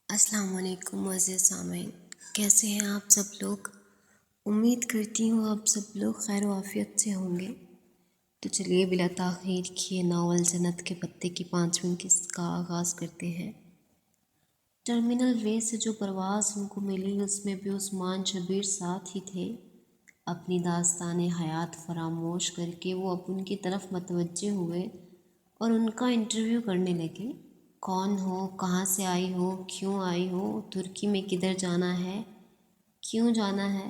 السلام علیکم معزز سامعین، کیسے ہیں آپ سب لوگ؟ امید کرتی ہوں آپ سب لوگ خیر و عافیت سے ہوں گے۔ تو چلیے بلا تاخیر کیے ناول جنت کے پتے کی 5ویں قسط کا آغاز کرتے ہیں۔ ٹرمینل وے سے جو پرواز ان کو ملی اس میں بھی عثمان شبیر ساتھ ہی تھے۔ اپنی داستان حیات فراموش کر کے وہ اب ان کی طرف متوجہ ہوئے اور ان کا انٹرویو کرنے لگے۔ کون ہو، کہاں سے آئی ہو، کیوں آئی ہو، ترکی میں کدھر جانا ہے، کیوں جانا ہے؟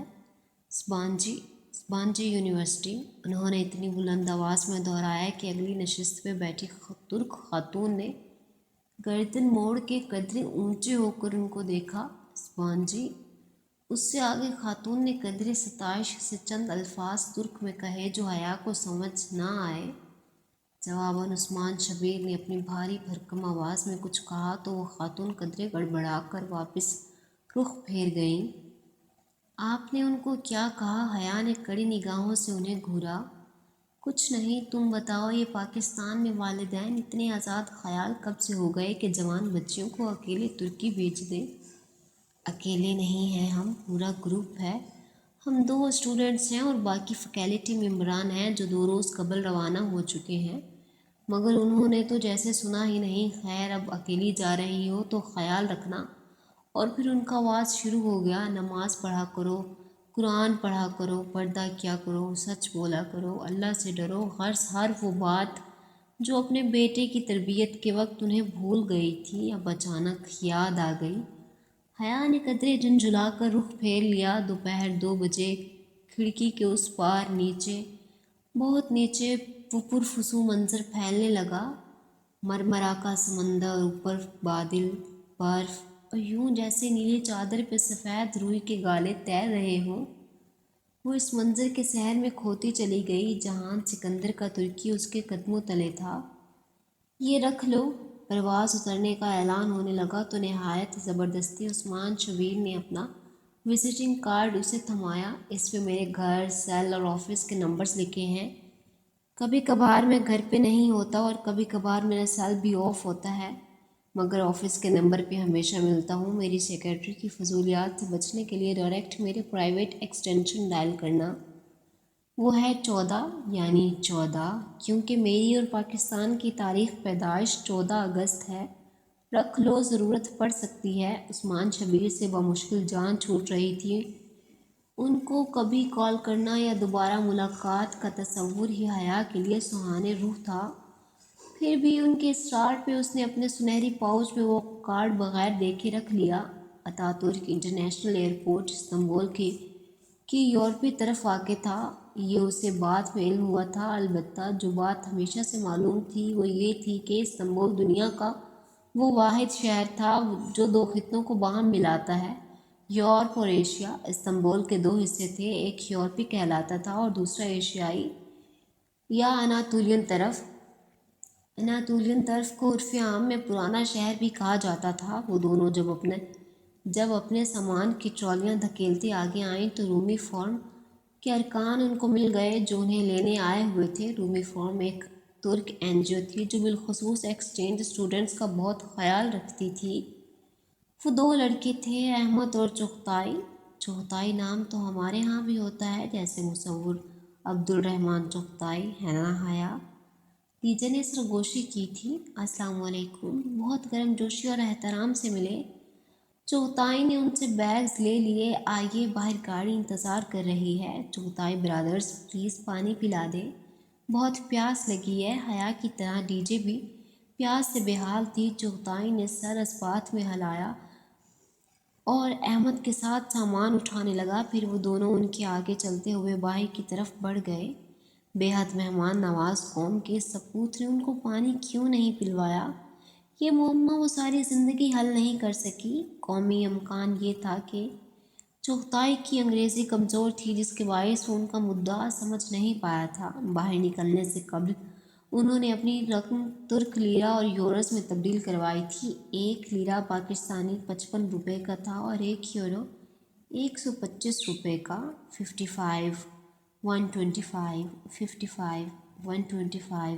اسبانجی یونیورسٹی، انہوں نے اتنی بلند آواز میں دہرایا کہ اگلی نشست پہ بیٹھی ترک خاتون نے گردن موڑ کے قدرے اونچے ہو کر ان کو دیکھا۔ اسبانجی؟ اس سے آگے خاتون نے قدرے ستائش سے چند الفاظ ترک میں کہے جو حیا کو سمجھ نہ آئے۔ جواباً عثمان شبیر نے اپنی بھاری بھرکم آواز میں کچھ کہا تو وہ خاتون قدرے گڑبڑا کر واپس رخ پھیر گئیں۔ آپ نے ان کو کیا کہا؟ حیا نے کڑی نگاہوں سے انہیں گھورا۔ کچھ نہیں، تم بتاؤ، یہ پاکستان میں والدین اتنے آزاد خیال کب سے ہو گئے کہ جوان بچیوں کو اکیلے ترکی بھیج دیں؟ اکیلے نہیں ہیں ہم، پورا گروپ ہے۔ ہم 2 اسٹوڈنٹس ہیں اور باقی فیکلٹی ممبران ہیں جو 2 روز قبل روانہ ہو چکے ہیں، مگر انہوں نے تو جیسے سنا ہی نہیں۔ خیر، اب اکیلی جا رہی ہو تو خیال رکھنا۔ اور پھر ان کا آواز شروع ہو گیا، نماز پڑھا کرو، قرآن پڑھا کرو، پردہ کیا کرو، سچ بولا کرو، اللہ سے ڈرو، غرض ہر وہ بات جو اپنے بیٹے کی تربیت کے وقت انہیں بھول گئی تھی اب اچانک یاد آ گئی۔ حیا نے قدرے جھنجھلا کر رخ پھیر لیا۔ دوپہر 2 بجے کھڑکی کے اس پار نیچے، بہت نیچے، وہ پرفسوں منظر پھیلنے لگا۔ مرمرا کا سمندر، اوپر بادل، برف، اور یوں جیسے نیلی چادر پہ سفید روئی کے گالے تیر رہے ہوں۔ وہ اس منظر کے سحر میں کھوتی چلی گئی۔ جہان سکندر کا ترکی اس کے قدموں تلے تھا۔ یہ رکھ لو۔ پرواز اترنے کا اعلان ہونے لگا تو نہایت زبردستی عثمان شبیر نے اپنا وزٹنگ کارڈ اسے تھمایا۔ اس پہ میرے گھر، سیل اور آفس کے نمبرز لکھے ہیں۔ کبھی کبھار میں گھر پہ نہیں ہوتا اور کبھی کبھار میرا سیل بھی آف ہوتا ہے، مگر آفس کے نمبر پہ ہمیشہ ملتا ہوں۔ میری سیکرٹری کی فضولیات سے بچنے کے لیے ڈائریکٹ میرے پرائیویٹ ایکسٹینشن ڈائل کرنا۔ وہ ہے 14، یعنی 14، کیونکہ میری اور پاکستان کی تاریخ پیدائش 14 اگست ہے۔ رکھ لو، ضرورت پڑ سکتی ہے۔ عثمان شبیر سے بمشکل جان چھوٹ رہی تھی۔ ان کو کبھی کال کرنا یا دوبارہ ملاقات کا تصور ہی حیا کے لیے سہانے روح تھا۔ پھر بھی ان کے اصرار پہ اس نے اپنے سنہری پاؤچ میں وہ کارڈ بغیر دیکھے رکھ لیا۔ اتاترک انٹرنیشنل ایئرپورٹ استنبول کی یورپی طرف واقع تھا۔ یہ اسے بعد میں علم ہوا تھا، البتہ جو بات ہمیشہ سے معلوم تھی وہ یہ تھی کہ استنبول دنیا کا وہ واحد شہر تھا جو 2 خطوں کو باہم ملاتا ہے، یورپ اور ایشیا۔ استنبول کے 2 حصے تھے، ایک یورپی کہلاتا تھا اور دوسرا ایشیائی یا اناطولین طرف۔ اناطولین طرف کو عرف عام میں پرانا شہر بھی کہا جاتا تھا۔ وہ دونوں جب اپنے سامان کی ٹرالیاں دھکیلتے آگے آئیں تو رومی فورم کے ارکان ان کو مل گئے جو انہیں لینے آئے ہوئے تھے۔ رومی فورم ایک ترک این جی او تھی جو بالخصوص ایکسچینج اسٹوڈنٹس کا بہت خیال رکھتی تھی۔ وہ 2 لڑکے تھے، احمد اور چغتائی۔ چغتائی نام تو ہمارے ہاں بھی ہوتا ہے، جیسے مصور عبدالرحمن چغتائی، ہے نا حیا؟ دیجا نے سرگوشی کی تھی۔ السلام علیکم، بہت گرم جوشی اور احترام سے ملے۔ چغتائی نے ان سے بیگز لے لیے۔ آئیے، باہر گاڑی انتظار کر رہی ہے۔ چغتائی برادرز، پلیز پانی پلا دیں، بہت پیاس لگی ہے۔ حیا کی طرح ڈی جے بھی پیاس سے بے حال تھی۔ چغتائی نے سر اس بات میں ہلایا اور احمد کے ساتھ سامان اٹھانے لگا، پھر وہ دونوں ان کے آگے چلتے ہوئے باہر کی طرف بڑھ گئے۔ بے حد مہمان نواز قوم کے اس سپوت نے ان کو پانی کیوں نہیں پلوایا؟ یہ معمہ وہ ساری زندگی حل نہیں کر سکی۔ قومی امکان یہ تھا کہ چغتائی کی انگریزی کمزور تھی جس کے باعث وہ ان کا مدعا سمجھ نہیں پایا تھا۔ باہر نکلنے سے قبل انہوں نے اپنی رقم ترک لیرہ اور یوروز میں تبدیل کروائی تھی۔ 1 لیرہ پاکستانی 55 روپے کا تھا اور 1 یورو 125 روپے کا۔ 55، 125، 55، 125۔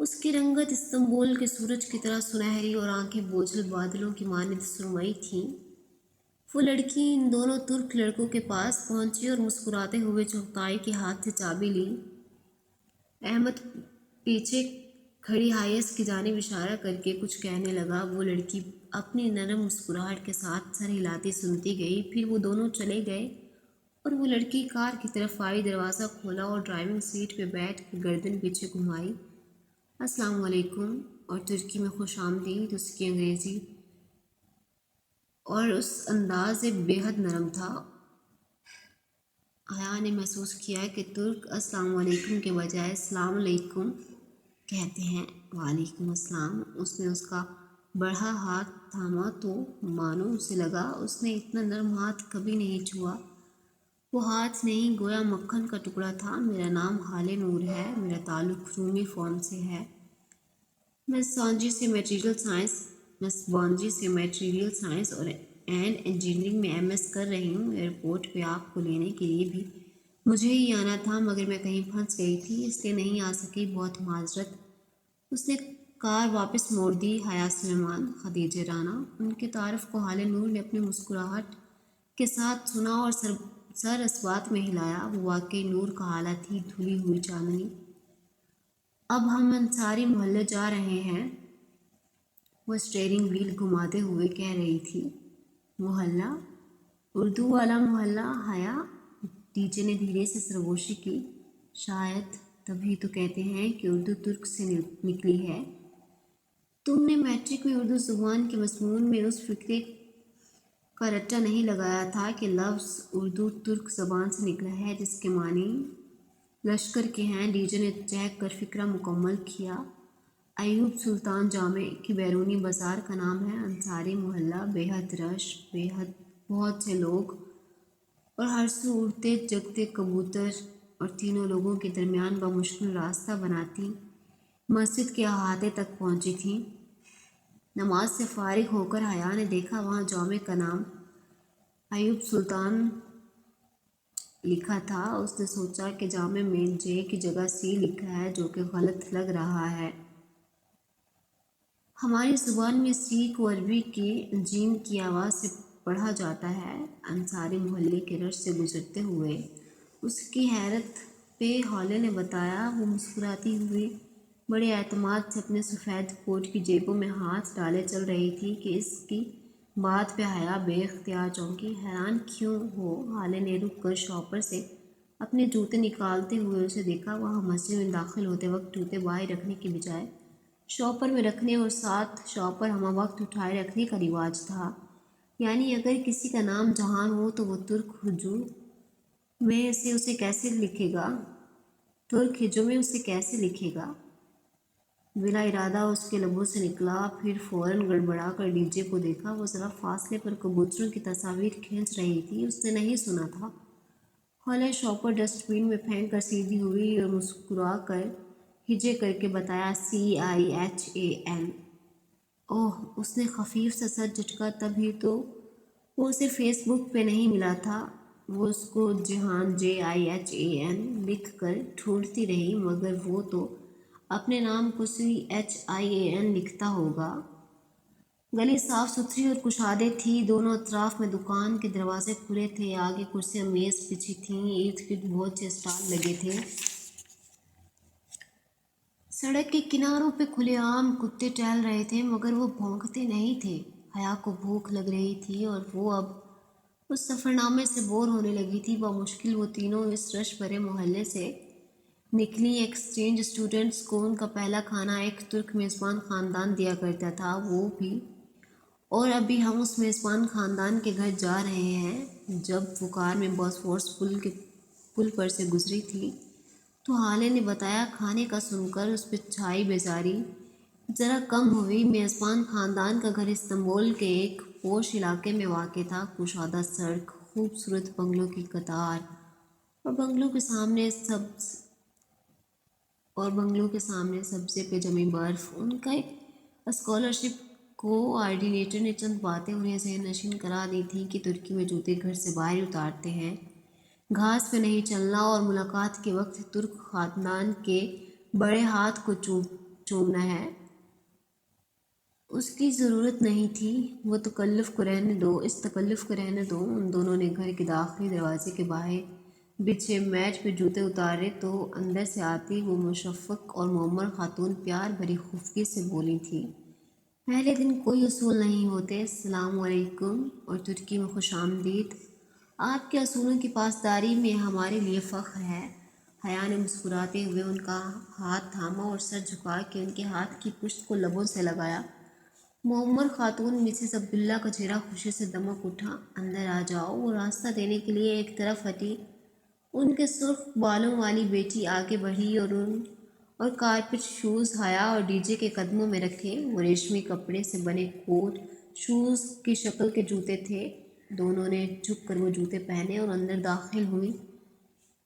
اس کی رنگت استنبول کے سورج کی طرح سنہری اور آنکھیں بوجھل بادلوں کی مانند سرمئی تھیں۔ وہ لڑکی ان دونوں ترک لڑکوں کے پاس پہنچی اور مسکراتے ہوئے چغتائی کے ہاتھ سے چابی لی۔ احمد پیچھے کھڑی حائس کی جانب اشارہ کر کے کچھ کہنے لگا۔ وہ لڑکی اپنی نرم مسکراہٹ کے ساتھ سر ہلاتی سنتی گئی۔ پھر وہ دونوں چلے گئے اور وہ لڑکی کار کی طرف آئی، دروازہ کھولا اور ڈرائیونگ سیٹ پہ بیٹھ کر گردن پیچھے گھمائی۔ السلام علیکم، اور ترکی میں خوش آمدید۔ اس کی انگریزی اور اس انداز بے حد نرم تھا۔ حیا نے محسوس کیا کہ ترک السلام علیکم کے بجائے السلام علیکم کہتے ہیں۔ وعلیکم السلام۔ اس نے اس کا بڑھا ہاتھ تھاما تو مانو اسے لگا اس نے اتنا نرم ہاتھ کبھی نہیں چھوا۔ وہ ہاتھ نہیں، گویا مکھن کا ٹکڑا تھا۔ میرا نام ہالے نور ہے، میرا تعلق رومی فارم سے ہے۔ میں سانجی سے میٹیریل سائنس اور اینڈ انجینئرنگ میں ایم ایس کر رہی ہوں۔ ایئرپورٹ پہ آپ کو لینے کے لیے بھی مجھے ہی آنا تھا، مگر میں کہیں پھنس گئی تھی، اس لیے نہیں آ سکی، بہت معذرت۔ اس نے کار واپس موڑ دی۔ حیا سلیمان، خدیجہ رانا۔ ان کے تعارف کو حالے نور نے اپنی مسکراہٹ کے ساتھ سنا اور سر اس بات میں ہلایا۔ وہ واقعی نور کا حالہ تھی، دھلی ہوئی چاندنی۔ اب ہم انصاری محلے جا رہے ہیں، وہ اسٹیئرنگ وہیل گھماتے ہوئے کہہ رہی تھی۔ محلہ؟ اردو والا محلہ؟ حیا، ٹی جے نے دھیرے سے سرگوشی کی۔ شاید تبھی تو کہتے ہیں کہ اردو ترک سے نکلی ہے۔ تم نے میٹرک میں اردو زبان کے مضمون میں اس فکرے کا رٹا نہیں لگایا تھا کہ لفظ اردو ترک زبان سے نکلا ہے جس کے معنی لشکر کے ہیں؟ ڈی جے نے چہک کر فکرہ مکمل کیا۔ ایوب سلطان جامع کی بیرونی بازار کا نام ہے انصاری محلہ۔ بے حد رش، بہت سے لوگ اور ہر سو اڑتے جگتے کبوتر، اور تینوں لوگوں کے درمیان بمشکل راستہ بناتی مسجد کے احاطے تک پہنچی تھیں۔ نماز سے فارغ ہو کر حیا نے دیکھا وہاں جامع کا نام ایوب سلطان لکھا تھا۔ اس نے سوچا کہ جامع میں جے کی جگہ سی لکھا ہے، جو کہ غلط لگ رہا ہے۔ ہماری زبان میں سی کو عربی کے جیم کی آواز سے پڑھا جاتا ہے۔ انصاری محلے کے رش سے گزرتے ہوئے اس کی حیرت پہ حالے نے بتایا۔ وہ مسکراتی ہوئی بڑے اعتماد سے اپنے سفید کوٹ کی جیبوں میں ہاتھ ڈالے چل رہی تھی کہ اس کی بات پہ حیا بے اختیار چونکی۔ حیران کیوں ہو؟ حالے نے رک کر شاپر سے اپنے جوتے نکالتے ہوئے اسے دیکھا۔ وہاں مسجد میں داخل ہوتے وقت جوتے باہر رکھنے کی بجائے شاپر میں رکھنے اور ساتھ شاپر ہمہ وقت اٹھائے رکھنے کا رواج تھا۔ یعنی اگر کسی کا نام جہان ہو تو وہ ترک ہجو میں اسے کیسے لکھے گا؟ ترک ہجو میں اسے کیسے لکھے گا؟ بلا ارادہ اس کے لبوں سے نکلا، پھر فوراً گڑبڑا کر ڈی جے کو دیکھا۔ وہ ذرا فاصلے پر کبوتروں کی تصاویر کھینچ رہی تھی، اس نے نہیں سنا تھا۔ حالہ شاپر ڈسٹ بین میں پھینک کر سیدھی ہوئی اور مسکرا کر ہجے کر کے بتایا CIHAN۔ اوہ، اس نے خفیف سا سر جھٹکا۔ تبھی تو وہ اسے فیس بک پہ نہیں ملا تھا۔ وہ اس کو جہان JIHAN لکھ کر ڈھونڈتی رہی، مگر وہ تو اپنے نام کو CHIAN لکھتا ہوگا۔ گلی صاف ستھری اور کشادے تھی، دونوں اطراف میں دکان کے دروازے کھلے تھے، آگے کرسیاں میز بچھی تھیں، ارد گرد بہت سے اسٹال لگے تھے۔ سڑک کے کناروں پہ کھلے عام کتے ٹہل رہے تھے، مگر وہ بھونکتے نہیں تھے۔ حیا کو بھوک لگ رہی تھی اور وہ اب اس سفر نامے سے بور ہونے لگی تھی۔ بمشکل وہ تینوں اس رش بھرے محلے سے نکلی۔ ایکسچینج اسٹوڈنٹس کو ان کا پہلا کھانا ایک ترک میزبان خاندان دیا کرتا تھا، وہ بھی، اور ابھی ہم اس میزبان خاندان کے گھر جا رہے ہیں۔ جب وہ کار میں باسفورس پل پر سے گزری تھی تو حالے نے بتایا۔ کھانے کا سن کر اس پہ چھائی بیزاری ذرا کم ہوئی۔ میزبان خاندان کا گھر استنبول کے ایک پوش علاقے میں واقع تھا۔ کشادہ سڑک، خوبصورت بنگلوں کی قطار، اور بنگلوں کے سامنے سبزے پہ جمی برف۔ ان کا اسکالرشپ کوآرڈینیٹر نے چند باتیں انہیں ذہن نشین کرا دی تھیں کہ ترکی میں جوتے گھر سے باہر اتارتے ہیں، گھاس پہ نہیں چلنا، اور ملاقات کے وقت ترک خاندان کے بڑے ہاتھ کو چومنا ہے، اس کی ضرورت نہیں تھی، وہ تکلف کو رہنے دو، اس تکلف کو رہنے دو۔ ان دونوں نے گھر کے داخلی دروازے کے باہر بچھے میچ پہ جوتے اتارے تو اندر سے آتی وہ مشفق اور معمر خاتون پیار بھری خفگی سے بولی تھی، پہلے دن کوئی اصول نہیں ہوتے، السلام علیکم اور ترکی میں خوش آمدید، آپ کے اصولوں کی پاسداری میں ہمارے لیے فخر ہے۔ حیا نے مسکراتے ہوئے ان کا ہاتھ تھاما اور سر جھکا کے ان کے ہاتھ کی پشت کو لبوں سے لگایا۔ معمر خاتون مسز عبداللہ کا چہرہ خوشی سے دمک اٹھا، اندر آ جاؤ، وہ راستہ دینے کے لیے ایک طرف ہٹی۔ ان کے سرخ بالوں والی بیٹی آگے بڑھی اور کارپٹ شوز حیا اور ڈی جے کے قدموں میں رکھے۔ وہ ریشمی کپڑے سے بنے کوٹ شوز کی شکل کے جوتے تھے۔ دونوں نے جھک کر وہ جوتے پہنے اور اندر داخل ہوئی۔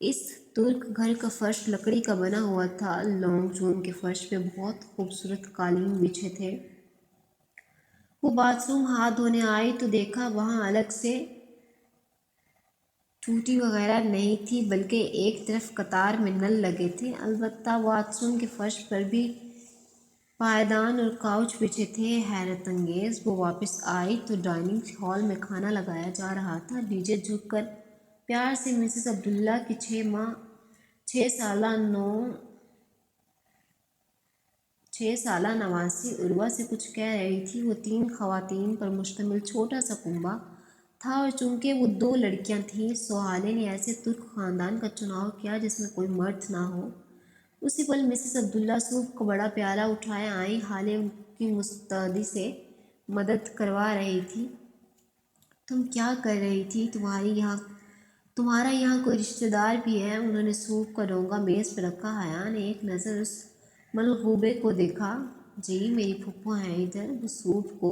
اس ترک گھر کا فرش لکڑی کا بنا ہوا تھا، لانگ چون کے فرش پہ بہت خوبصورت قالین بچھے تھے۔ وہ باتھ روم ہاتھ دھونے آئی تو دیکھا وہاں الگ سے ٹوٹی وغیرہ نہیں تھی، بلکہ ایک طرف قطار میں نل لگے تھے۔ البتہ باتھ روم کے فرش پر بھی پائیدان اور کاؤچ بچھے تھے۔ حیرت انگیز، وہ واپس آئی تو ڈائننگ ہال میں کھانا لگایا جا رہا تھا۔ ڈی جے جھک کر پیار سے مسز عبداللہ کی 6 سالہ نواسی عروہ سے کچھ کہہ رہی تھی۔ وہ 3 خواتین پر مشتمل چھوٹا سا کنبہ تھا اور چونکہ وہ 2 لڑکیاں تھیں، سو حالے نے ایسے ترک خاندان کا چناؤ کیا جس میں کوئی مرد نہ ہو۔ اسی پل مسز عبداللہ سوپ کا بڑا پیالہ اٹھائے آئیں۔ حالے ان کی مستعدی سے مدد کروا رہی تھی۔ تم کیا کر رہی تھی؟ تمہارا یہاں کوئی رشتہ دار بھی ہے؟ انہوں نے سوپ کا ڈونگا میز پہ رکھا۔ حیا نے ایک نظر اس ملغوبے کو دیکھا۔ جی، میری پھپھو ہیں ادھر، وہ سوپ کو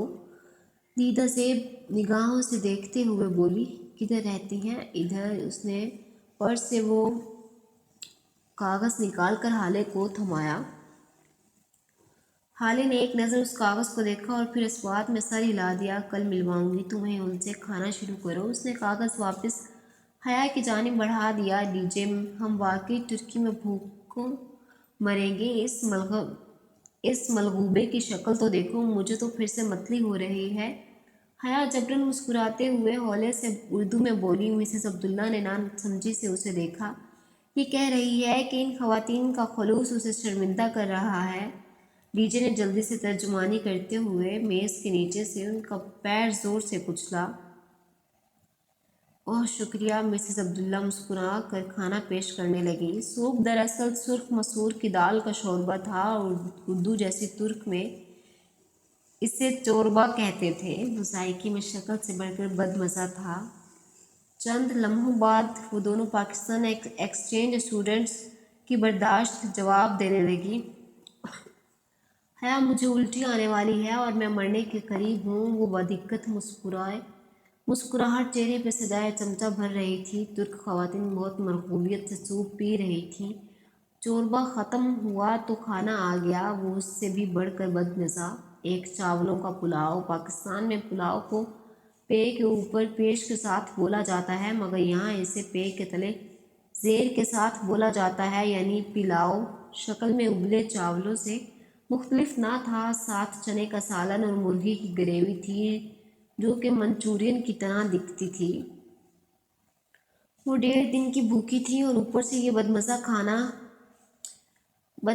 دیدہ زیب نگاہوں سے دیکھتے ہوئے بولی۔ کدھر رہتی ہیں؟ ادھر۔ اس نے پرس سے وہ کاغذ نکال کر حالے کو تھمایا۔ حالے نے ایک نظر اس کاغذ کو دیکھا اور پھر اس بات میں سر ہلا دیا، کل ملواؤں گی تمہیں ان سے، کھانا شروع کرو۔ اس نے کاغذ واپس حیا کی جانب بڑھا دیا۔ ڈی جے، ہم واقعی ترکی میں بھوک مریں گے، اس ملغوبے کی شکل تو دیکھو، مجھے تو پھر سے متلی ہو رہی ہے۔ حیا جبراً مسکراتے ہوئے ہولے سے اردو میں بولی۔ مسز عبداللہ نے نہ سمجھی سے اسے دیکھا۔ یہ کہہ رہی ہے کہ ان خواتین کا خلوص اسے شرمندہ کر رہا ہے۔ ڈی جے نے جلدی سے ترجمانی کرتے ہوئے میز کے نیچے سے ان کا پیر زور سے کچلا۔ اوہ شکریہ، مسز عبداللہ مسکرا کر کھانا پیش کرنے لگی۔ سوپ دراصل سرخ مسور کی دال کا شوربہ تھا اور اردو جیسی ترک میں اسے چوربا کہتے تھے۔ وہ ذائقے میں شکل سے بڑھ کر بد مزہ تھا۔ چند لمحوں بعد وہ دونوں پاکستان ایکسچینج اسٹوڈنٹس کی برداشت جواب دینے لگی۔ حیا، مجھے الٹی آنے والی ہے اور میں مرنے کے قریب ہوں۔ وہ بدقت مسکراہٹ چہرے پہ صدائے چمچہ بھر رہی تھی۔ ترک خواتین بہت مرغوبیت سے سوپ پی رہی تھیں۔ چوربا ختم ہوا تو کھانا آ گیا، وہ اس سے بھی بڑھ کر بد مزہ، ایک چاولوں کا پلاؤ۔ پاکستان میں پلاؤ کو پے کے اوپر پیش کے ساتھ بولا جاتا ہے، مگر یہاں اسے پے کے تلے زیر کے ساتھ بولا جاتا ہے، یعنی پلاؤ شکل میں ابلے چاولوں سے مختلف نہ تھا، ساتھ چنے کا سالن اور مرغی کی گریوی تھی جو کہ منچورین کی طرح دکھتی تھی۔ وہ 1.5 دن کی بھوکی تھی اور اوپر سے یہ بد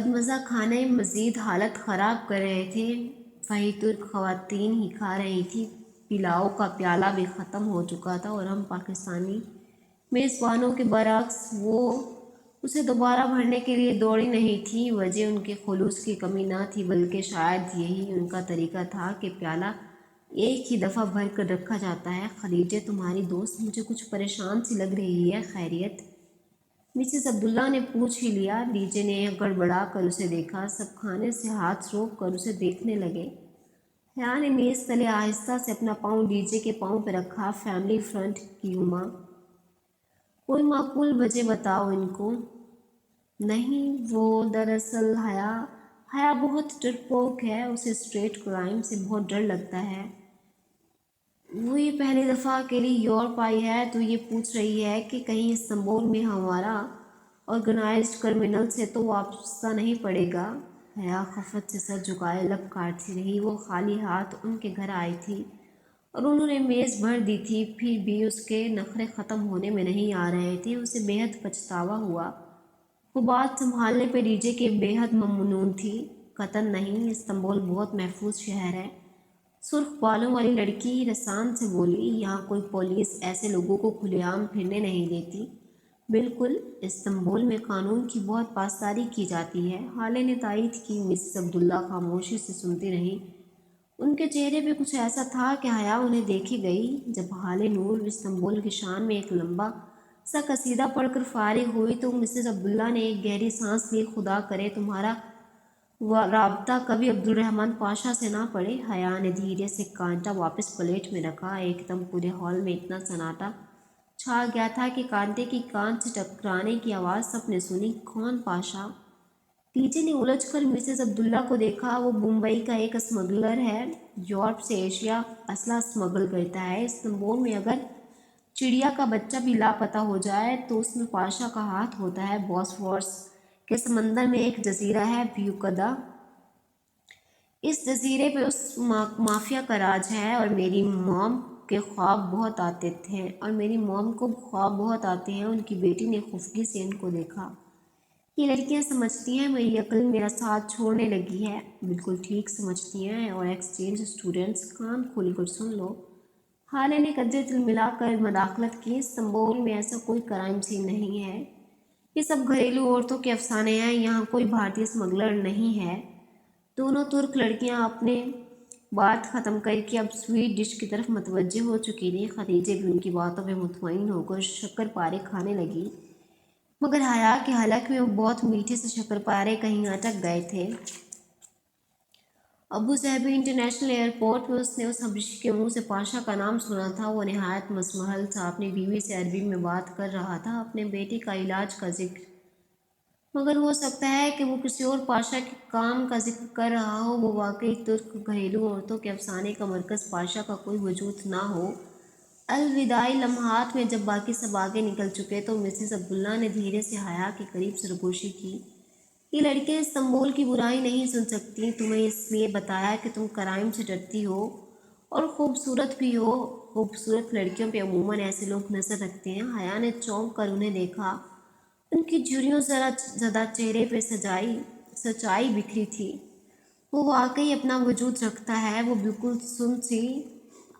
مزہ کھانے مزید حالت خراب کر رہے تھے۔ وہی ترک خواتین ہی کھا رہی تھیں۔ پلاؤ کا پیالہ بھی ختم ہو چکا تھا اور ہم پاکستانی میزبانوں کے برعکس وہ اسے دوبارہ بھرنے کے لیے دوڑی نہیں تھی۔ وجہ ان کے خلوص کی کمی نہ تھی، بلکہ شاید یہی ان کا طریقہ تھا کہ پیالہ ایک ہی دفعہ بھر کر رکھا جاتا ہے۔ خدیجہ، تمہاری دوست مجھے کچھ پریشان سی لگ رہی ہے، خیریت؟ مسز عبداللہ نے پوچھ ہی لیا۔ ڈی جے نے گڑبڑا کر اسے دیکھا۔ سب کھانے سے ہاتھ روک کر اسے دیکھنے لگے۔ حیا نے میز تلے آہستہ سے اپنا پاؤں ڈی جے کے پاؤں پہ رکھا۔ فیملی فرنٹ کی ماں، کوئی معقول وجہ بتاؤ ان کو۔ نہیں، وہ دراصل حیا بہت ڈرپوک ہے، اسے اسٹریٹ کرائم سے بہت ڈر لگتا ہے۔ وہ یہ پہلی دفعہ اکیلی یورپ آئی ہے تو یہ پوچھ رہی ہے کہ کہیں استنبول میں ہمارا آرگنائزڈ کرمنل سے تو وابستہ نہیں پڑے گا۔ حیا خفت سے سر جھکائے لب کاٹتی رہی۔ وہ خالی ہاتھ ان کے گھر آئی تھی اور انہوں نے میز بھر دی تھی، پھر بھی اس کے نخرے ختم ہونے میں نہیں آ رہے تھے۔ اسے بے حد پچھتاوا ہوا۔ وہ بات سنبھالنے پہ ڈی جے کے بے حد ممنون تھی۔ قطعاً نہیں، استنبول بہت محفوظ شہر ہے۔ سرخ بالوں والی لڑکی رسان سے بولی، یہاں کوئی پولیس ایسے لوگوں کو کھلے عام پھرنے نہیں دیتی۔ بالکل، استنبول میں قانون کی بہت پاسداری کی جاتی ہے، ہالے نے تائید کی۔ مسز عبداللہ خاموشی سے سنتی رہیں۔ ان کے چہرے پہ کچھ ایسا تھا کہ حیا انہیں دیکھے گئی۔ جب ہالے نور استنبول کی شان میں ایک لمبا سا قصیدہ پڑھ کر فارغ ہوئی تو مسز عبداللہ نے ایک گہری سانس لی۔ خدا کرے تمہارا رابطہ کبھی عبدالرحمن پاشا سے نہ پڑے۔ حیا نے دھیرے سے کانٹا واپس پلیٹ میں رکھا۔ ایک دم پورے ہال میں اتنا سناٹا چھا گیا تھا کہ کانٹے کی کانچ سے ٹکرانے کی آواز سب نے سنی۔ کون پاشا؟ ٹی جے نے الجھ کر مسز عبداللہ کو دیکھا۔ وہ بمبئی کا ایک اسمگلر ہے، یورپ سے ایشیا اسلحہ اسمگل کرتا ہے۔ استنبول میں اگر چڑیا کا بچہ بھی لاپتہ ہو جائے تو اس میں پاشا کا ہاتھ ہوتا ہے۔ بوسفورس کے سمندر میں ایک جزیرہ ہے، بیوکدا۔ اس جزیرے پہ اس مافیا کا راج ہے اور میری موم کو خواب بہت آتے ہیں۔ ان کی بیٹی نے خفگی سے ان کو دیکھا۔ یہ لڑکیاں سمجھتی ہیں میری عقل میرا ساتھ چھوڑنے لگی ہے۔ بالکل ٹھیک سمجھتی ہیں، اور ایکسچینج اسٹوڈنٹس کان کھول کر سن لو۔ حالے نے قدرے تل ملا کر مداخلت کی۔ استنبول میں ایسا کوئی کرائم سین نہیں ہے، یہ سب گھریلو عورتوں کے افسانے ہیں، یہاں کوئی بھارتی اسمگلر نہیں ہے۔ دونوں ترک لڑکیاں اپنے بات ختم کر کے اب سویٹ ڈش کی طرف متوجہ ہو چکی تھیں۔ خدیجہ بھی ان کی باتوں پہ مطمئن ہو کر شکر پارے کھانے لگی، مگر حیا کے حلق میں وہ بہت میٹھے سے شکر پارے کہیں اٹک گئے تھے۔ ابو ظہبی انٹرنیشنل ایئرپورٹ پہ اس نے اس حبشی کے منہ سے پاشا کا نام سنا تھا۔ وہ نہایت مزمحل سا اپنی بیوی سے عربی میں بات کر رہا تھا، اپنے بیٹے کا علاج کا ذکر، مگر ہو سکتا ہے کہ وہ کسی اور پاشا کے کام کا ذکر کر رہا ہو۔ وہ واقعی ترک گھریلو عورتوں کے افسانے کا مرکز پاشا کا کوئی وجود نہ ہو۔ الوداعی لمحات میں جب باقی سب آگے نکل چکے تو مسز عبداللہ نے دھیرے سے حیا کے قریب سرگوشی کی۔ یہ لڑکیاں استنبول کی برائی نہیں سن سکتی، تمہیں اس لیے بتایا کہ تم کرائم سے ڈرتی ہو اور خوبصورت بھی ہو۔ خوبصورت لڑکیوں پہ عموماً ایسے لوگ نظر رکھتے ہیں۔ حیا نے چونک کر انہیں دیکھا۔ ان کی جھریوں زدہ چہرے پہ سچائی بکھری تھی۔ وہ واقعی اپنا وجود رکھتا ہے۔ وہ بالکل سن سی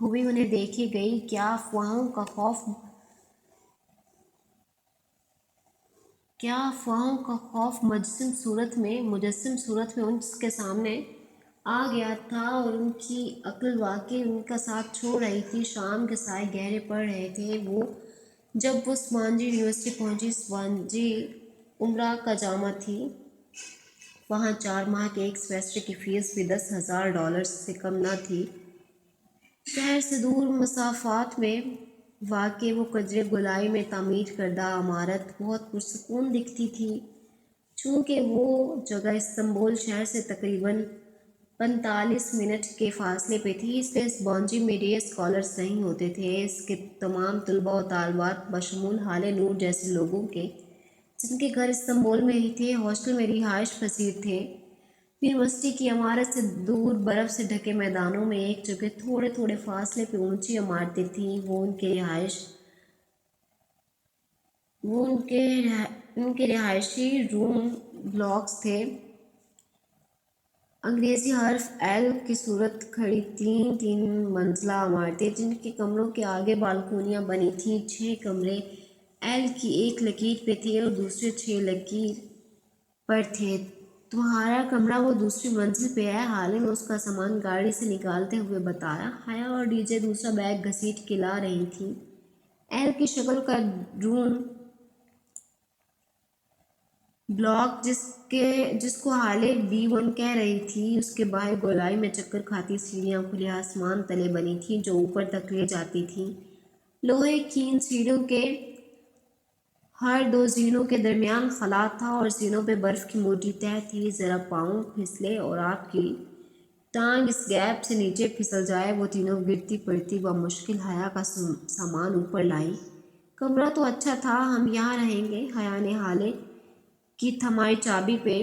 ہوئی انہیں دیکھے گئی۔ کیا افواہوں کا خوف مجسم صورت میں ان کے سامنے آ گیا تھا، اور ان کی عقل واقعی ان کا ساتھ چھوڑ رہی تھی۔ شام کے سائے گہرے پڑ رہے تھے۔ جب وہ اسبانجی یونیورسٹی پہنچی، اسبانجی عمرہ کا جامع تھی۔ وہاں 4 ماہ کے ایک سیمسٹر کی فیس بھی $10,000 سے کم نہ تھی۔ شہر سے دور مسافات میں واقع وہ قدرے گولائی میں تعمیر کردہ عمارت بہت پرسکون دکھتی تھی۔ چونکہ وہ جگہ استنبول شہر سے تقریباً 45 منٹ کے فاصلے پہ تھی، اس لیے اسبانجی میں ڈے اسکالرز نہیں ہوتے تھے۔ اس کے تمام طلباء و طالبات بشمول حالے نور جیسے لوگوں کے، جن کے گھر استنبول میں ہی تھے، ہاسٹل میں رہائش پذیر تھے۔ یونیورسٹی کی عمارت سے دور برف سے ڈھکے میدانوں میں ایک جگہ تھوڑے تھوڑے فاصلے پہ اونچی عمارتیں تھیں۔ وہ ان کے رہائشی روم بلاکس تھے۔ انگریزی حرف ایل کی صورت کھڑی 3 منزلہ عمارتیں، جن کے کمروں کے آگے بالکونیاں بنی تھیں۔ 6 کمرے ایل کی ایک لکیر پہ تھے اور دوسرے 6 لکیر پر تھے۔ تمہارا کمرہ وہ دوسری منزل پہ ہے، حالے نے اس کا سامان گاڑی سے نکالتے ہوئے بتایا۔ حیا اور ڈی جے دوسرا بیگ گھسیٹ کے لا رہی تھیں۔ ایل کی شکل کا روم بلاک، جس کو حالے B1 کہہ رہی تھی، اس کے باہر گولائی میں چکر کھاتی سیڑھیاں کھلے آسمان تلے بنی تھیں جو اوپر تک لے جاتی تھیں۔ لوہے کھین سیڑھیوں کے ہر 2 زینوں کے درمیان خلا تھا اور زینوں پہ برف کی موٹی تہہ تھی۔ ذرا پاؤں پھسلے اور آپ کی ٹانگ اس گیپ سے نیچے پھسل جائے، وہ تینوں گرتی پڑتی بمشکل حیا کا سامان اوپر لائی۔ کمرہ تو اچھا تھا، ہم یہاں رہیں گے۔ حیا نے حالے کی تھمائی چابی پہ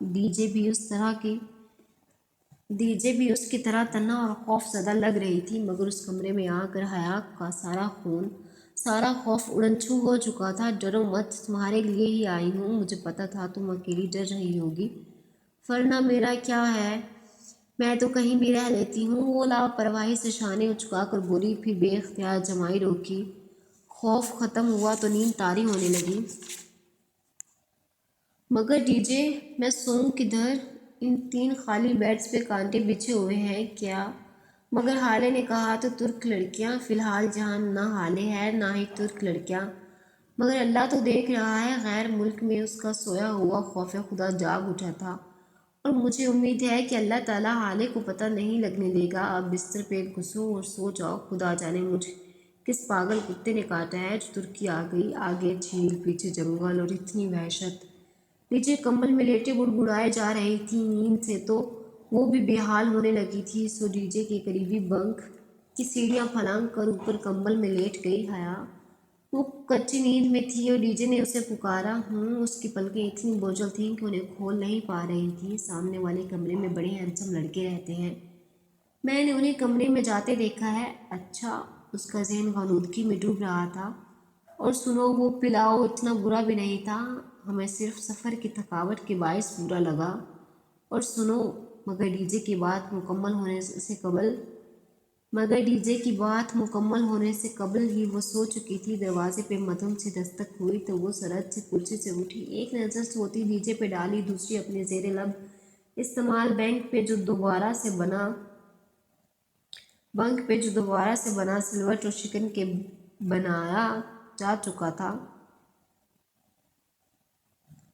ڈی جے بھی اس کی طرح تنہا اور خوف زدہ لگ رہی تھی، مگر اس کمرے میں آ کر حیا کا سارا خوف اڑن چھو ہو چکا تھا۔ ڈرو مت، تمہارے لیے ہی آئی ہوں، مجھے پتا تھا تم اکیلی ڈر رہی ہوگی۔ ورنہ میرا کیا ہے، میں تو کہیں بھی رہ لیتی ہوں، وہ لاپرواہی سے شانے اچکا کر بولی، پھر بے اختیار جمائی روکی۔ خوف ختم ہوا تو نیند طاری ہونے لگی۔ مگر ڈی جے، میں سوؤں کدھر؟ ان 3 خالی بیڈز پہ کانٹے بچھے ہوئے ہیں کیا؟ مگر حالے نے کہا تو ترک لڑکیاں، فی الحال جہاں نہ حالے ہے نہ ہی ترک لڑکیاں، مگر اللہ تو دیکھ رہا ہے۔ غیر ملک میں اس کا سویا ہوا خوف خدا جاگ اٹھا تھا، اور مجھے امید ہے کہ اللہ تعالیٰ حالے کو پتہ نہیں لگنے دے گا۔ اب بستر پہ گھسو اور سو جاؤ، خدا جانے مجھے کس پاگل کتے نے کاٹا ہے جو ترکی آ گئی، آگے جھیل پیچھے جنگل اور اتنی وحشت۔ نیچے کمبل میں لیٹے بڑبڑائے جا رہی تھی نیند سے، تو وہ بھی بے حال ہونے لگی تھی، سو ڈی جے کے قریبی بنک کی سیڑھیاں پھلانگ کر اوپر کمبل میں لیٹ گئی حیا۔ وہ کچی نیند میں تھی اور ڈی جے نے اسے پکارا، اس کی پلکیں اتنی بوجھل تھیں کہ انہیں کھول نہیں پا رہی تھی۔ سامنے والے کمرے میں بڑے ہینڈسم لڑکے رہتے ہیں، میں نے انہیں کمرے میں جاتے دیکھا ہے۔ اچھا، اس کا ذہن غنودگی میں ڈوب رہا تھا۔ اور سنو، وہ پلاؤ اتنا برا بھی نہیں تھا، ہمیں صرف سفر کی تھکاوٹ کے باعث برا لگا۔ اور سنو، مگر ڈی جے کی بات مکمل ہونے سے قبل ہی وہ سو چکی تھی۔ دروازے پہ مدھم سی دستک ہوئی تو وہ سرعت سے کرسی سے اٹھی، ایک نظر سوتی ڈی جے پہ ڈالی، دوسری اپنے زیر لب استعمال بنک پہ جو دوبارہ سے بنا سلوٹ اور شکن کے بنایا جا چکا تھا،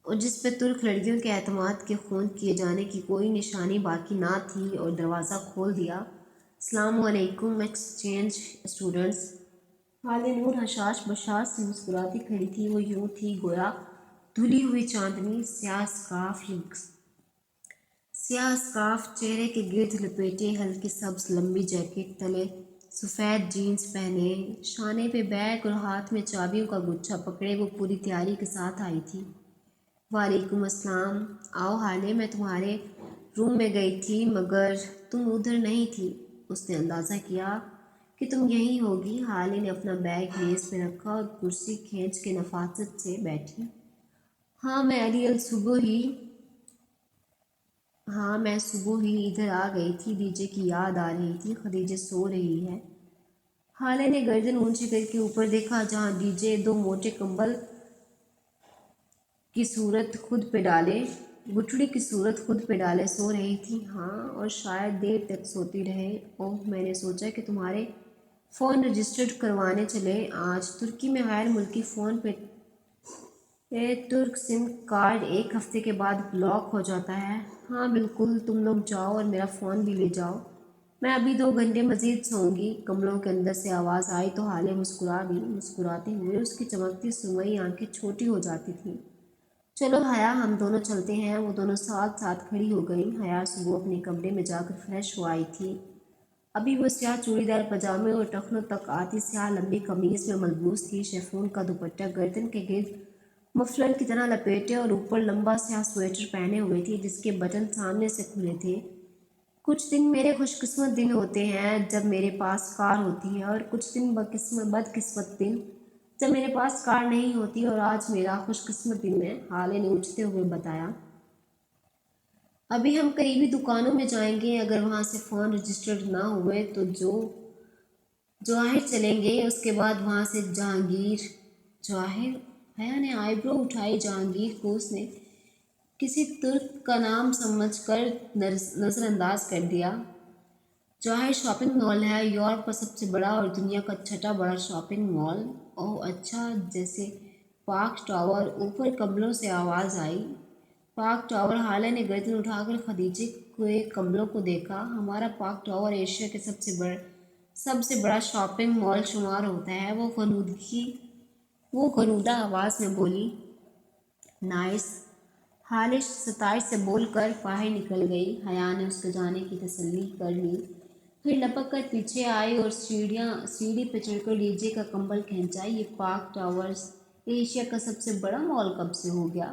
اور جس پہ ترک لڑکیوں کے اعتماد کے خون کیے جانے کی کوئی نشانی باقی نہ تھی، اور دروازہ کھول دیا۔ السلام علیکم ایکسچینج اسٹوڈنٹس۔ حالے نور حشاش بشاش سے مسکراتی کھڑی تھی، وہ یوں تھی گویا دھلی ہوئی چاندنی، سیاہ اسکارف چہرے کے گرد لپیٹے، ہلکی سبز لمبی جیکٹ تلے سفید جینز پہنے، شانے پہ بیگ اور ہاتھ میں چابیوں کا گچھا پکڑے وہ پوری تیاری کے ساتھ آئی تھی۔ وعلیکم السلام، آؤ حالے، میں تمہارے روم میں گئی تھی مگر تم ادھر نہیں تھی، اس نے اندازہ کیا کہ تم یہیں ہوگی۔ حالے نے اپنا بیگ میز پہ رکھا اور کرسی کھینچ کے نفاست سے بیٹھی۔ ہاں میں صبح ہی ادھر آ گئی تھی، ڈی جے کی یاد آ رہی تھی، خدیجہ سو رہی ہے۔ حالے نے گردن اونچی کر کے اوپر دیکھا، جہاں ڈی جے 2 موٹے کمبل کی صورت خود پہ ڈالے سو رہی تھی۔ ہاں، اور شاید دیر تک سوتی رہے۔ اوہ، میں نے سوچا کہ تمہارے فون رجسٹرڈ کروانے چلے آج۔ ترکی میں غیر ملکی فون پہ ترک سم کارڈ 1 ہفتے کے بعد بلاک ہو جاتا ہے۔ ہاں بالکل، تم لوگ جاؤ اور میرا فون بھی لے جاؤ، میں ابھی 2 گھنٹے مزید سوؤں گی۔ کمروں کے اندر سے آواز آئی تو حالے مسکرا دی، مسکراتے ہوئے اس کی چمکتی سرمئی آنکھیں چھوٹی ہو جاتی تھیں۔ چلو حیا، ہم دونوں چلتے ہیں۔ وہ دونوں ساتھ کھڑی ہو گئیں۔ حیا صبح اپنے کمرے میں جا کر فریش ہو آئی تھی، ابھی وہ سیاہ چوڑی دار پاجامے اور ٹخنوں تک آتی سیاہ لمبی قمیض میں ملبوس تھی، شیفون کا دوپٹہ گردن کے گرد مفلر کی طرح لپیٹے اور اوپر لمبا سیاہ سویٹر پہنے ہوئے تھی جس کے بٹن سامنے سے کھلے تھے۔ کچھ دن میرے خوش قسمت دن ہوتے ہیں جب میرے پاس کار ہوتی ہے، اور کچھ دن بدقسمت دن جب میرے پاس کار نہیں ہوتی، اور آج میرا خوش قسمت دن ہے، حالے نے اٹھتے ہوئے بتایا۔ ابھی ہم قریبی دکانوں میں جائیں گے، اگر وہاں سے فون رجسٹرڈ نہ ہوئے تو جواہر چلیں گے، اس کے بعد وہاں سے جواہر؟ حیا نے آئی برو اٹھائی۔ جہانگیر کو اس نے کسی ترک کا نام سمجھ کر نظر انداز کر دیا۔ جواہر شاپنگ مال ہے، یورپ کا سب سے بڑا اور دنیا کا 6واں بڑا شاپنگ مال۔ اوہ اچھا، جیسے پارک ٹاور؟ اوپر کمبلوں سے آواز آئی۔ Park tower? حالے نے گردن اٹھا کر خدیجہ کے کمبلوں کو دیکھا۔ ہمارا پارک ٹاور ایشیا کے سب سے بڑا شاپنگ مال شمار ہوتا ہے، وہ غنودہ آواز میں بولی۔ نائس، حالے ستائش سے بول کر باہر نکل گئی۔ حیا نے اس کے جانے کی تسلی کر لی، پھر لپک کر پیچھے آئی اور سیڑھی پہ چڑھ کر ڈی جے کا کمبل کھینچا۔ یہ پارک ٹاورز ایشیا کا سب سے بڑا مال کب سے ہو گیا؟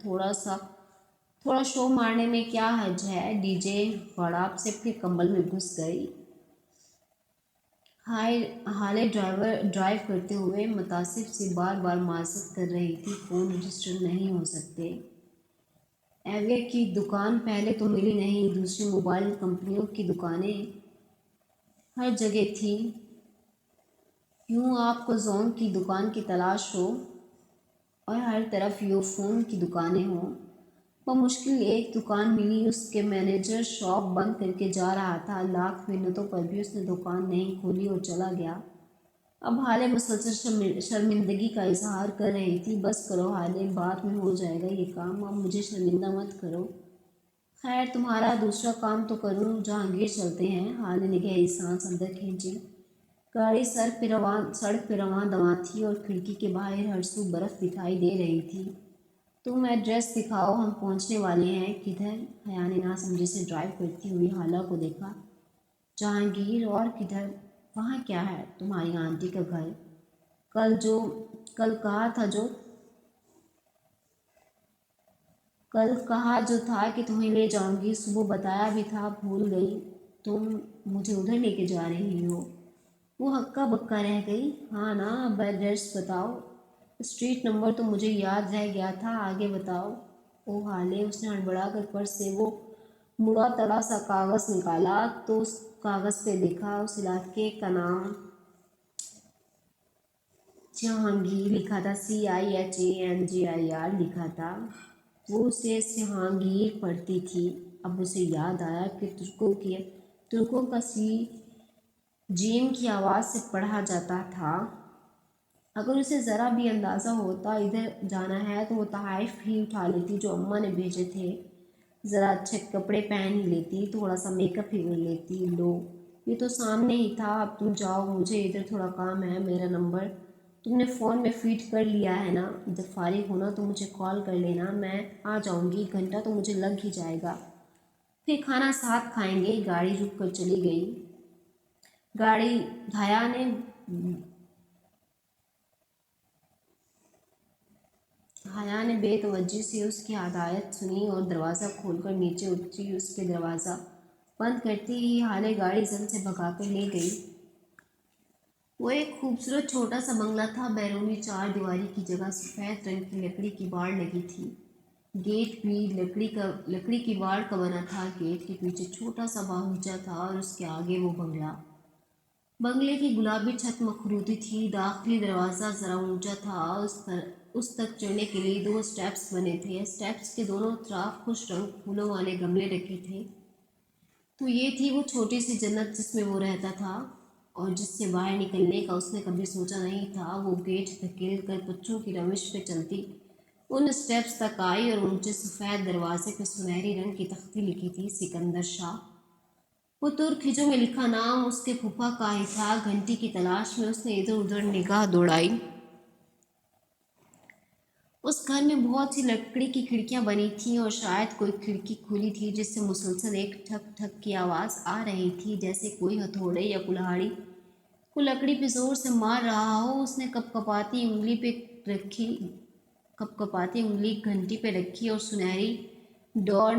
تھوڑا شو مارنے میں کیا حرج ہے؟ ڈی جے غڑاب سے پھر کمبل میں گھس گئی۔ حالے ڈرائیو کرتے ہوئے متاسف سے بار بار معذرت کر رہی تھی، فون رجسٹر نہیں ہو سکتے۔ ایوے کی دکان پہلے تو ملی نہیں، دوسری موبائل کمپنیوں کی دکانیں ہر جگہ تھیں۔ یوں آپ کو زونگ کی دکان کی تلاش ہو اور ہر طرف یو فون کی دکانیں ہوں۔ بمشکل ایک دکان ملی، اس کے مینیجر شاپ بند کر کے جا رہا تھا، لاکھ منتوں پر بھی اس نے دکان نہیں کھولی اور چلا گیا۔ اب حالے مسلسل شرمندگی کا اظہار کر رہی تھی۔ بس کرو حالے، بعد میں ہو جائے گا یہ کام، اب مجھے شرمندہ مت کرو۔ خیر تمہارا دوسرا کام تو کروں، جہانگیر چلتے ہیں۔ حالے نے گہری سانس اندر کھینچی۔ گاڑی سڑک پہ رواں دواں تھی اور کھڑکی کے باہر ہر سو برف دکھائی دے رہی تھی۔ تم ایڈریس دکھاؤ، ہم پہنچنے والے ہیں۔ کدھر؟ حیا نے ناسمجھی سے ڈرائیو کرتی ہوئی حالہ کو دیکھا۔ جہانگیر؟ اور کدھر؟ وہاں کیا ہے؟ تمہاری آنٹی کا گھر۔ کل کہا جو تھا کہ تمہیں لے جاؤں گی، صبح بتایا بھی تھا، بھول گئی؟ تم مجھے ادھر لے کے جا رہی ہو؟ وہ ہکا بکا رہ گئی۔ ہاں نا، اب ایڈریس بتاؤ۔ اسٹریٹ نمبر تو مجھے یاد رہ گیا تھا، آگے بتاؤ۔ او حالے، اس نے ہڑبڑا کر پرس سے وہ مڑا تڑا سا کاغذ نکالا تو اس کاغذ پہ دیکھا، اس علاقے کا نام جہانگیر لکھا تھا، CIHANGIR لکھا تھا۔ وہ اسے سہانگیر پڑھتی تھی۔ اب اسے یاد آیا کہ ترکوں کا سی جیم کی آواز سے پڑھا جاتا تھا۔ اگر اسے ذرا بھی اندازہ ہوتا ادھر جانا ہے تو وہ تحائف ہی اٹھا لیتی جو اماں نے بھیجے تھے، ذرا اچھے کپڑے پہن ہی لیتی، تھوڑا سا میک اپ ہی کر لیتی۔ لو، یہ تو سامنے ہی تھا، اب تم جاؤ، مجھے ادھر تھوڑا کام ہے۔ میرا نمبر تم نے فون میں فیڈ کر لیا ہے نا؟ جب فارغ ہونا تو مجھے کال کر لینا، میں آ جاؤں گی، 1 گھنٹہ تو مجھے لگ ہی جائے گا، پھر کھانا ساتھ کھائیں گے۔ گاڑی رک کر چلی گئی۔ حیا نے بے توجہی سے اس کی ہدایت سنی اور دروازہ کھول کر نیچے اتری۔ اس کے دروازہ بند کرتے ہی حالے گاڑی زن سے بھگا کر لے گئی۔ وہ ایک خوبصورت چھوٹا سا بنگلہ تھا، بیرونی 4 دیواری کی جگہ سفید رنگ کی لکڑی کی باڑ لگی تھی، گیٹ بھی لکڑی کی باڑ کا بنا تھا۔ گیٹ کے پیچھے چھوٹا سا باغیچہ تھا اور اس کے آگے وہ بنگلے کی گلابی چھت مخروطی تھی۔ داخلی دروازہ ذرا اونچا تھا، اس تک چڑھنے کے لیے 2 اسٹیپس بنے تھے۔ اسٹیپس کے دونوں طرف خوش رنگ پھولوں والے گملے رکھے تھے۔ تو یہ تھی وہ چھوٹی سی جنت جس میں وہ رہتا تھا اور جس سے باہر نکلنے کا اس نے کبھی سوچا نہیں تھا۔ وہ گیٹ دھکیل کر بچوں کی روش پہ چلتی ان اسٹیپس تک آئی اور اونچے سفید دروازے پہ سنہری رنگ کی تختی لکھی تھی، سکندر شاہ۔ وہ ترکھجوں میں لکھا نام اس کے پھوپھا کا ہی تھا۔ گھنٹی کی تلاش میں اس نے ادھر ادھر نگاہ دوڑائی۔ اس گھر میں بہت سی لکڑی کی کھڑکیاں بنی تھیں اور شاید کوئی کھڑکی کھلی تھی جس سے مسلسل ایک ٹھک ٹھک کی آواز آ رہی تھی، جیسے کوئی ہتھوڑے یا کلہاڑی کو لکڑی پہ زور سے مار رہا ہو۔ اس نے کپ کپاتی انگلی گھنٹی پہ رکھی اور سنہری ڈور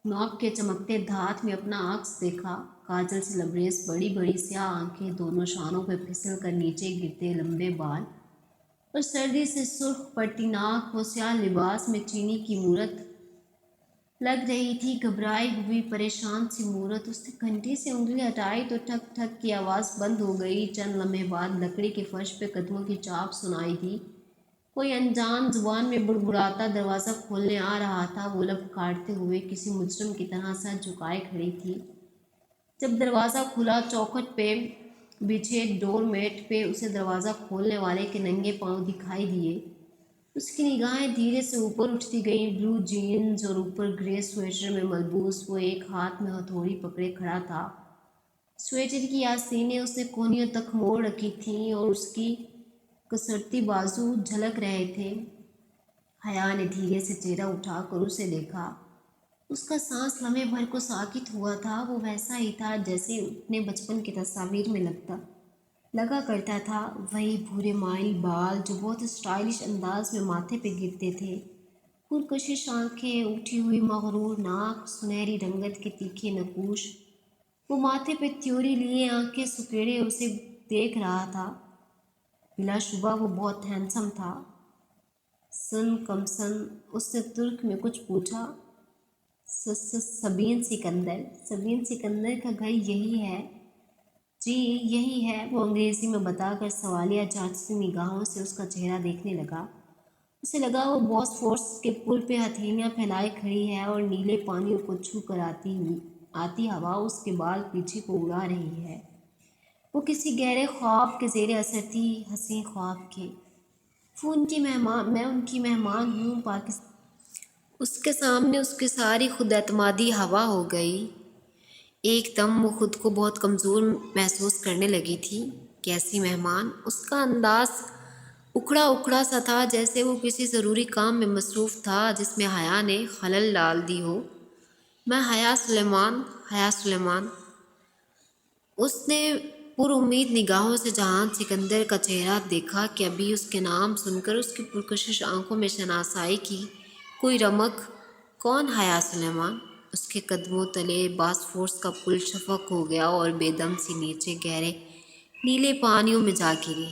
نوب کے چمکتے دھات میں اپنا عکس دیکھا۔ کاجل سے لبریز بڑی بڑی سیاہ آنکھیں، دونوں شانوں پہ پھسل کر نیچے گرتے لمبے بال اور سردی سے سرخ پڑتی ناک، وہ سیاہ لباس میں چینی کی مورت لگ رہی تھی، گھبرائی ہوئی پریشان سی مورت۔ اس نے گھنٹی سے انگلی ہٹائی تو ٹھک ٹھک کی آواز بند ہو گئی۔ چند لمحے بعد لکڑی کے فرش پہ قدموں کی چاپ سنائی دی، کوئی انجان زبان میں بڑبڑاتا دروازہ کھولنے آ رہا تھا۔ وہ لب کاٹتے ہوئے کسی مجرم کی طرح سر جھکائے کھڑی تھی۔ جب دروازہ کھلا، چوکھٹ پہ بچھے ڈور میٹ پہ اسے دروازہ کھولنے والے کے ننگے پاؤں دکھائی دیے۔ اس کی نگاہیں دھیرے سے اوپر اٹھتی گئیں۔ بلو جینز اور اوپر گرے سویٹر میں ملبوس وہ ایک ہاتھ میں ہتھوڑی پکڑے کھڑا تھا۔ سویٹر کی آستینیں اس نے کونیوں تک موڑ رکھی تھیں اور اس کی کسرتی بازو جھلک رہے تھے۔ حیا نے دھیرے سے چہرہ اٹھا کر اسے دیکھا۔ اس کا سانس لمحے بھر کو ساکت ہوا تھا، وہ ویسا ہی تھا جیسے اپنے بچپن کی تصاویر میں لگتا۔ لگا کرتا تھا، وہی بھورے مائل بال جو بہت اسٹائلش انداز میں ماتھے پہ گرتے تھے، پرکشش آنکھیں، اٹھی ہوئی مغرور ناک، سنہری رنگت کے تیکھے نقوش۔ وہ ماتھے پہ تیوری لیے آنکھیں سکیڑے اسے دیکھ رہا تھا۔ بلا شبہ وہ بہت ہینڈسم تھا۔ سن کم سن اس نے ترک میں کچھ پوچھا۔ سبین سکندر، سبین سکندر کا گھر یہی ہے؟ جی یہی ہے، وہ انگریزی میں بتا کر سوالیہ جانچتی نگاہوں سے اس کا چہرہ دیکھنے لگا۔ اسے لگا وہ باس فورس کے پل پہ ہتھیلیاں پھیلائے کھڑی ہے اور نیلے پانیوں کو چھو کر آتی ہوا اس کے بال پیچھے کو اڑا رہی ہے۔ وہ کسی گہرے خواب کے زیر اثر تھی، حسین خواب کے۔ میں ان کی مہمان ہوں پاکستان۔ اس کے سامنے اس کی ساری خود اعتمادی ہوا ہو گئی۔ ایک دم وہ خود کو بہت کمزور محسوس کرنے لگی تھی۔ کیسی مہمان؟ اس کا انداز اکھڑا اکھڑا سا تھا، جیسے وہ کسی ضروری کام میں مصروف تھا جس میں حیا نے خلل ڈال دی ہو۔ میں حیا سلیمان۔ اس نے پر امید نگاہوں سے جہان سکندر کا چہرہ دیکھا کہ ابھی اس کے نام سن کر اس کی پرکشش آنکھوں میں شناسائی کی کوئی رمق۔ کون حیا سلیمان؟ اس کے قدموں تلے باس فورس کا پل شفق ہو گیا اور بے دم سی نیچے گہرے نیلے پانیوں میں جا گری۔